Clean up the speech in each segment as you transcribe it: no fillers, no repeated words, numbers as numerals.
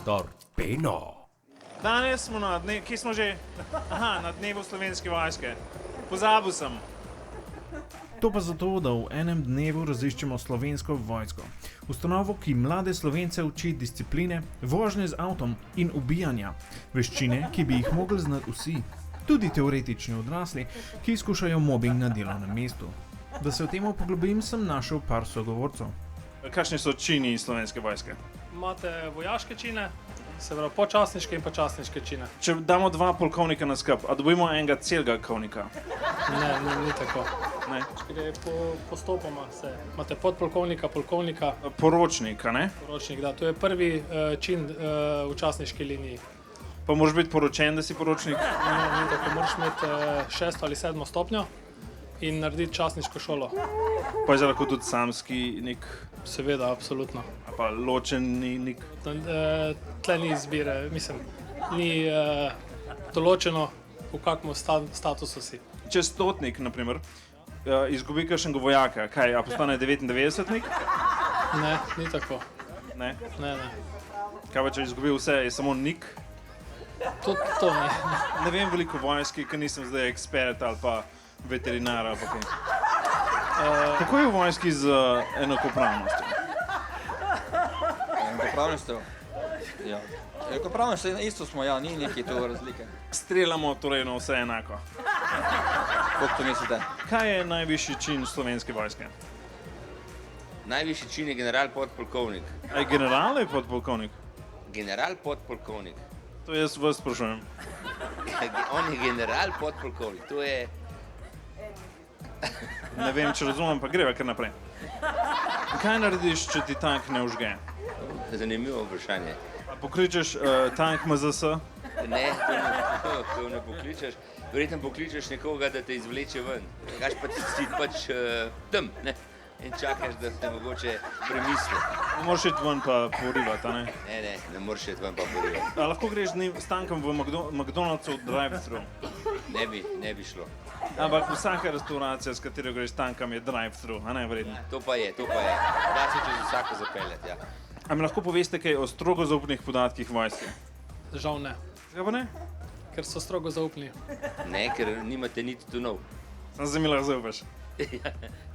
Doktor Beno. Danes smo kje smo že? Na dnevu slovenske vojske. Pozabil sem. To pa zato, da v enem dnevu raziščemo slovensko vojsko. Ustanovo, ki mlade Slovence uči discipline, vožnje z avtom in ubijanja. Veščine, ki bi jih mogli znati vsi. Tudi teoretični odrasli, ki izkušajo mobbing na delovnem mestu. Da se v tem poglobim, sem našel par sogovorcev. Kakšni so čini slovenske vojske? Imate vojaške čine, se pravi počasniške in počasniške čine. Če damo dva polkovnika na skup, a dobimo enega celega kovnika? Ne, ni tako. Ne. Gre postopoma se. Imate podpolkovnika, polkovnika, Poročnika, ne? poročnik, da. To je prvi čin v časniški liniji. Pa moraš biti poročen, da si poročnik? Ni tako, moraš imeti 6. ali 7. stopnjo in narediti časniško šolo. Pa je lahko tudi samski nik, Seveda, absolutno. a pa ločen nik. Tle ni izbire, mislim, ni določeno, v kakšnem statusu si. Če stotnik, naprimer, izgubi kakšnega vojaka, kaj, a postane 99-nik? Ne, ni tako. Ne. Ne. Kaj pa če izgubi vse, je samo nik? Tudi to ne. Ne vem veliko vojski, ker nisem zdaj ekspert ali pa veterinar ali pa kaj. Kako je v vojski z enakopravnostjo? Enakopravnostjo? Ja. Enakopravnostjo isto smo, ja, ni neki to razlike. Streljamo torej na vse enako. Koliko to mislite? Kaj je najvišji čin slovenske vojske? Najvišji čin je general podpolkovnik. A je general ali podpolkovnik? General podpolkovnik. To jaz vas sprašujem. On je general podpolkovnik. To je... Ne vem, če razumem, pa greva kar naprej. Kaj narediš, če ti tank ne užge? Zanimivo vprašanje. A pokličeš tank MZS? Ne, to ne pokličeš. Verjetno pokličeš nekoga, da te izvleče ven. Kaš pa si pač tam, ne? In čakaš, da te mogoče premisli. Ne moreš iti ven pa porivati, a ne? Ne moreš iti ven pa porivati. A lahko greš s tankom v McDonald'sov drive-thru? Ne bi šlo. Ampak vsaka restauracija, s katero greš s tankom, je drive-thru, a ne verjetno? To pa je. Da se čez vsako zapeljati, ja. A mi lahko poveste kaj o strogo zaupnih podatkih vojske? Žal ne, Kaj pa ne? ker so strogo zaupni. Ne, ker nimate niti tunov. Sam se mi lahko zaupaš.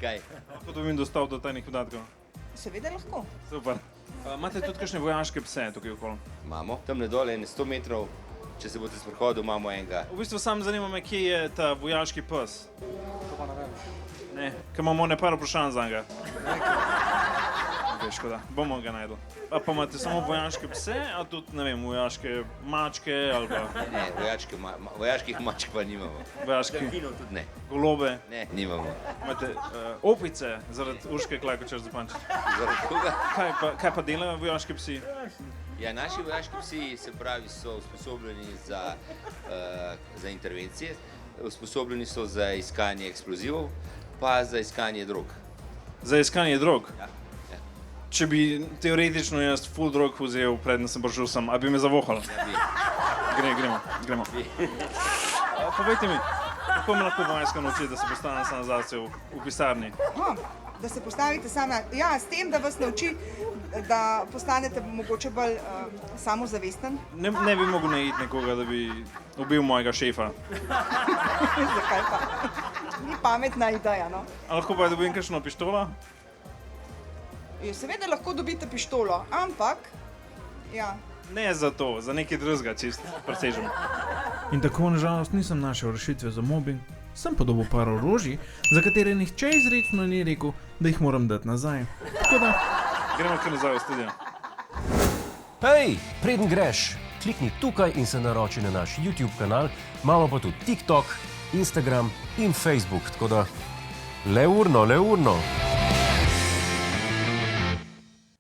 Kaj? Lahko dobim dostop do tajnih podatkov. Seveda lahko. Super. Imate tudi kakšne vojaške pse tukaj okoli? Imamo. Tam na dole 100 metrov, če se boste sprehodili, imamo enega. V bistvu sam zanima me, kje je ta vojaški pes. To pa ne vem. Ne, ker imamo ne par vprašanj za njega. Okay, škoda, bomo ga najdli. A pa imate samo vojaške pse, a tudi, ne vem, vojaške mačke ali pa Ne, vojaških mačk pa nimamo. vojaške Delfinov tudi ne. golobe. Ne, nimamo. Imate opice zaradi Urške Klakočar Zupančič. Zaradi koga? Kaj pa delajo vojaški psi? Ja, naši vojaški psi, se pravi, so usposobljeni za intervencije, usposobljeni so za iskanje eksplozivov, pa za iskanje drog. Za iskanje drog? Ja. Če bi teoretično jaz full drog vzel, predtem sem prišel sem, a bi me zavohal? Ja, Gremo. Povejte mi, kako me lahko vojska nauči, da se postanem sam zase v pisarni? Da se postavite sami. Ja, s tem, da vas nauči, da postanete mogoče bolj samozavesten. Ne bi mogel najiti nekoga, da bi ubil mojega šefa. Zakaj pa? Ni pametna ideja, no. A lahko pa dobim kakšno pištolo? Ja, seveda lahko dobite pištolo, ampak, ja. Ne za to, za nekaj drugega, čist presežem. In tako nažalost nisem našel rešitve za mobbing, sem pa dobil par orožij, za katere nihče izrecno ni rekel, da jih moram dati nazaj. Tako da... Gremo kar nazaj v studio. Hej, preden greš, klikni tukaj in se naroči na naš YouTube kanal, imamo pa tudi TikTok, Instagram in Facebook, tako da le urno.